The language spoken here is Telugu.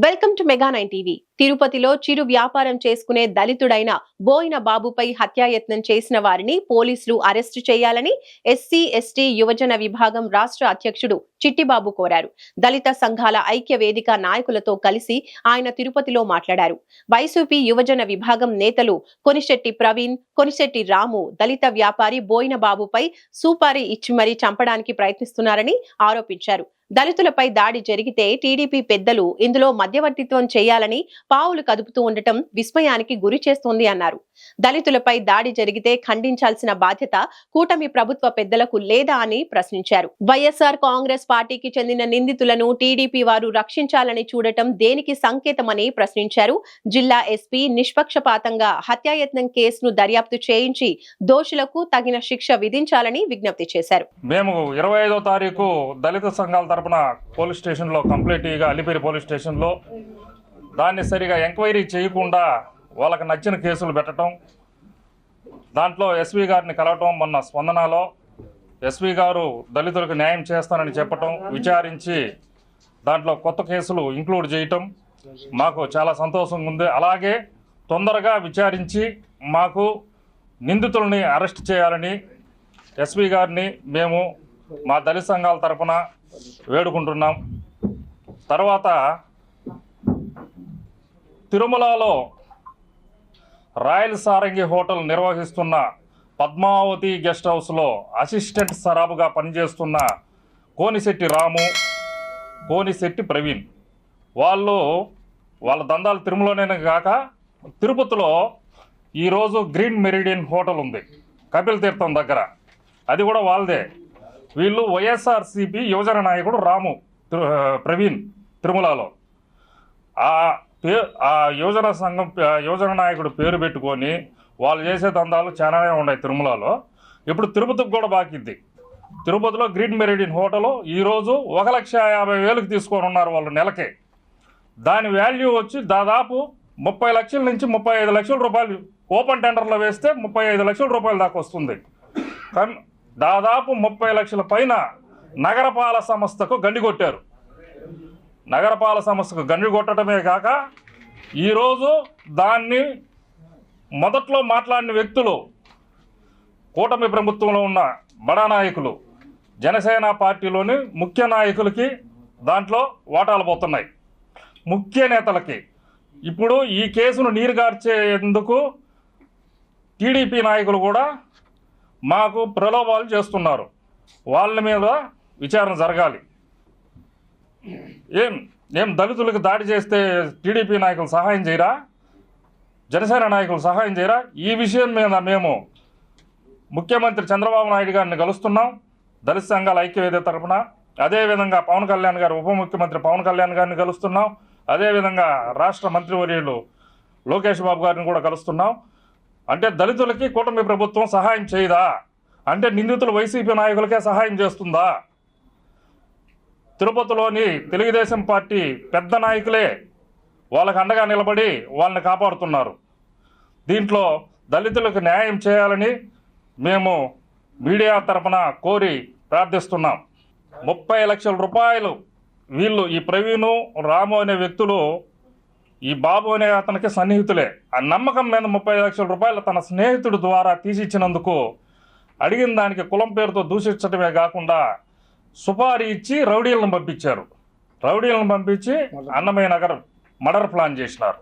Welcome to mega 9 TV. తిరుపతిలో చిరు వ్యాపారం చేసుకునే దళితుడైన బోయిన బాబుపై హత్యాయత్నం చేసిన వారిని పోలీసులు అరెస్టు చేయాలని ఎస్సీ ఎస్టీ యువజన విభాగం రాష్ట్ర అధ్యక్షుడు చిట్టిబాబు కోరారు. దళిత సంఘాల ఐక్య వేదిక నాయకులతో కలిసి ఆయన తిరుపతిలో మాట్లాడారు. వైసీపీ యువజన విభాగం నేతలు కొనిశెట్టి ప్రవీణ్, కొనిశెట్టి రాము దళిత వ్యాపారి బోయిన బాబుపై సూపారీ ఇచ్చి మరీ చంపడానికి ప్రయత్నిస్తున్నారని ఆరోపించారు. దళితులపై దాడి జరిగితే టీడీపీ పెద్దలు ఇందులో మధ్యవర్తిత్వం చేయాలని పావులు కదుపుతూ ఉండటం విస్మయానికి గురి చేస్తోంది అన్నారు. దళితులపై దాడి జరిగితే ఖండించాల్సిన బాధ్యత కూటమి ప్రభుత్వ పెద్దలకు లేదా అని ప్రశ్నించారు. వైఎస్ఆర్ కాంగ్రెస్ పార్టీకి చెందిన నిందితులను టీడీపీ వారు రక్షించాలని చూడటం దేనికి సంకేతమని ప్రశ్నించారు. జిల్లా ఎస్పీ నిష్పక్షపాతంగా హత్యాయత్నం కేసును దర్యాప్తు చేయించి దోషులకు తగిన శిక్ష విధించాలని విజ్ఞప్తి చేశారు. మేము 25వ తారీఖు దళిత సంఘాల తరపున పోలీస్ స్టేషన్లో కంప్లీట్గా అలిపిరి పోలీస్ స్టేషన్లో దాన్ని సరిగా ఎంక్వైరీ చేయకుండా వాళ్ళకి నచ్చిన కేసులు పెట్టడం, దాంట్లో ఎస్పీ గారిని కలవటం, మొన్న స్పందనలో ఎస్పీ గారు దళితులకు న్యాయం చేస్తానని చెప్పటం, విచారించి దాంట్లో కొత్త కేసులు ఇంక్లూడ్ చేయటం మాకు చాలా సంతోషంగా ఉంది. అలాగే తొందరగా విచారించి మాకు నిందితులని అరెస్ట్ చేయాలని ఎస్పీ గారిని మేము మా దళిత సంఘాల తరపున వేడుకుంటున్నాం. తర్వాత తిరుమలలో రాయల్ సారంగి హోటల్ నిర్వహిస్తున్న పద్మావతి గెస్ట్ హౌస్లో అసిస్టెంట్ సరాబుగా పనిచేస్తున్న కోనిశెట్టి రాము, కోనిశెట్టి ప్రవీణ్ వాళ్ళ దందాలు తిరుమలనే కాక తిరుపతిలో ఈరోజు గ్రీన్ మెరిడియన్ హోటల్ ఉంది కపిల్ తీర్థం దగ్గర, అది కూడా వాళ్ళదే. వీళ్ళు వైఎస్ఆర్సీపీ యువజన నాయకుడు రాము ప్రవీణ్ తిరుమలలో ఆ యువజన సంఘం యువజన నాయకుడు పేరు పెట్టుకొని వాళ్ళు చేసే దందాలు చాలానే ఉన్నాయి తిరుమలలో. ఇప్పుడు తిరుపతికి కూడా బాకింది. తిరుపతిలో గ్రీన్ మెరిడియన్ హోటల్ ఈరోజు 1,50,000 తీసుకొని ఉన్నారు వాళ్ళు నెలకే. దాని వాల్యూ వచ్చి దాదాపు 30 లక్షల నుంచి 35 లక్షల రూపాయలు. ఓపెన్ టెండర్లో వేస్తే 35 లక్షల రూపాయల దాకా వస్తుంది. కానీ దాదాపు 30 లక్షల పైన నగరపాలక సంస్థకు గండి కొట్టారు. నగరపాలక సంస్థకు గండి కొట్టడమే కాక ఈరోజు దాన్ని మొదట్లో మాట్లాడిన వ్యక్తులు కూటమి ప్రభుత్వంలో ఉన్న బడా నాయకులు, జనసేన పార్టీలోని ముఖ్య నాయకులకి దాంట్లో వాటాలు పోతున్నాయి, ముఖ్య నేతలకి. ఇప్పుడు ఈ కేసును నీరుగార్చేందుకు టీడీపీ నాయకులు కూడా మాకు ప్రలోభాలు చేస్తున్నారు. వాళ్ళ మీద విచారణ జరగాలి. ఏం దళితులకు దాడి చేస్తే టీడీపీ నాయకులు సహాయం చేయరా? జనసేన నాయకులు సహాయం చేయరా? ఈ విషయం మీద మేము ముఖ్యమంత్రి చంద్రబాబు నాయుడు గారిని కలుస్తున్నాం, దళిత సంఘాల ఐక్యవేదిక తరఫున. అదేవిధంగా పవన్ కళ్యాణ్ గారు, ఉప ముఖ్యమంత్రి పవన్ కళ్యాణ్ గారిని కలుస్తున్నాం. అదేవిధంగా రాష్ట్ర మంత్రివర్యులు లోకేష్ బాబు గారిని కూడా కలుస్తున్నాం. అంటే దళితులకి కూటమి ప్రభుత్వం సహాయం చేయదా? అంటే నిందితులు వైసీపీ నాయకులకే సహాయం చేస్తుందా? తిరుపతిలోని తెలుగుదేశం పార్టీ పెద్ద నాయకులే వాళ్ళకి అండగా నిలబడి వాళ్ళని కాపాడుతున్నారు. దీంట్లో దళితులకు న్యాయం చేయాలని మేము మీడియా తరఫున కోరి ప్రార్థిస్తున్నాం. 30 లక్షల రూపాయలు వీళ్ళు, ఈ ప్రవీణు, రాము అనే వ్యక్తులు ఈ బాబు అనే అతనికి సన్నిహితులే. ఆ నమ్మకం మీద 30 లక్షల రూపాయలు తన స్నేహితుడి ద్వారా తీసిచ్చినందుకు అడిగిన దానికి కులం పేరుతో దూషించడమే కాకుండా సుపారీ ఇచ్చి రౌడీలను పంపించారు. రౌడీలను పంపించి అన్నమయ్య నగర్ మర్డర్ ప్లాన్ చేసినారు.